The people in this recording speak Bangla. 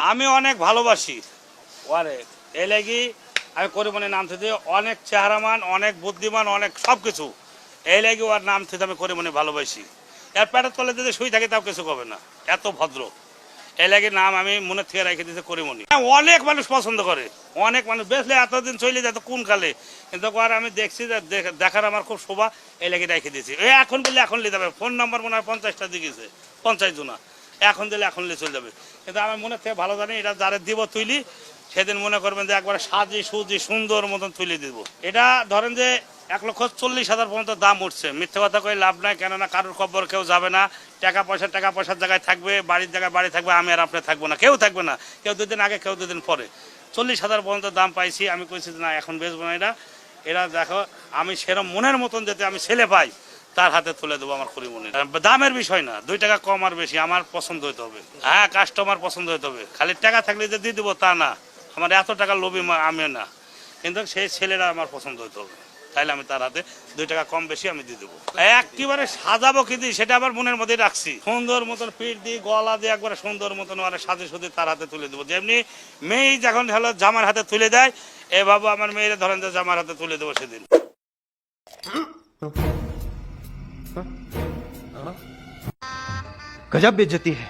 আমি অনেক ভালোবাসি ওরে, এই লাগি আমি করিমনি নাম থেকে অনেক চেহারামান, অনেক বুদ্ধিমান, অনেক সব কিছু। এই লাগি ওর নাম থেকে আমি করিমনি ভালোবাসি। এর পেটের তলে যদি শুই থাকি তাও কিছু হবে না, এত ভদ্র। এই লাগে নাম আমি মনে থেকে রেখে দিতে করিমনি। অনেক মানুষ পছন্দ করে, অনেক মানুষ বেসলে এতদিন চলে যেত কোন কালে, কিন্তু আর আমি দেখছি যে দেখার আমার খুব শোভা, এই লাগে রেখে দিয়েছি। এখন বললে এখন নিয়ে যাবে, ফোন নাম্বার মনে হয় 50টা দিয়েছে, 50 জনা। এখন দিলে এখন নিয়ে চলে যাবে, কিন্তু আমার মনে থেকে ভালো জানি এটা যারা দিব তুইলি সেদিন মনে করবেন যে একবারে সাজি সুজি সুন্দর মতন তুলে দিব। এটা ধরেন যে 1,40,000 পর্যন্ত দাম উঠছে। মিথ্যে কথা কই লাভ নাই, কেননা কারোর কব্বর কেউ যাবে না। টাকা পয়সার জায়গায় থাকবে, বাড়ির জায়গায় বাড়ি থাকবে, আমি আর আপনি থাকবো না, কেউ থাকবে না। কেউ 2 দিন আগে, কেউ 2 দিন পরে। 40,000 পর্যন্ত দাম পাইছি। আমি কইছি না এখন বেচবো না এটা। এরা দেখো আমি সেরকম মনের মতন যাতে আমি ছেলে পাই তার হাতে তুলে দেবো আমার করিমনি। দামের বিষয় না, 2 টাকা কম আর বেশি আমার পছন্দ হইতে হবে। হ্যাঁ, কাস্টমার পছন্দ হইতে হবে। খালি টাকা থাকলে যে দিয়ে দেবো তা না, আমার এত টাকা লোভী আমি না, কিন্তু সেই ছেলেরা আমার পছন্দ হইতে হবে। তাইলে আমি তার হাতে 2 টাকা কম বেশি আমি দিয়ে দেবো। একেবারে সাজাবো কি দিই সেটা আবার মনের মধ্যে রাখছি। সুন্দর মতন পিঠ দিই, গলা দিয়ে একবারে সুন্দর মতন সাজে সুদে তার হাতে তুলে দেবো। যেমনি মেয়ে যখন হলো জামার হাতে তুলে দেয়, এভাবে আমার মেয়েরা ধরেন যে জামার হাতে তুলে দেবো সেদিন। गजब बेइज्जती है।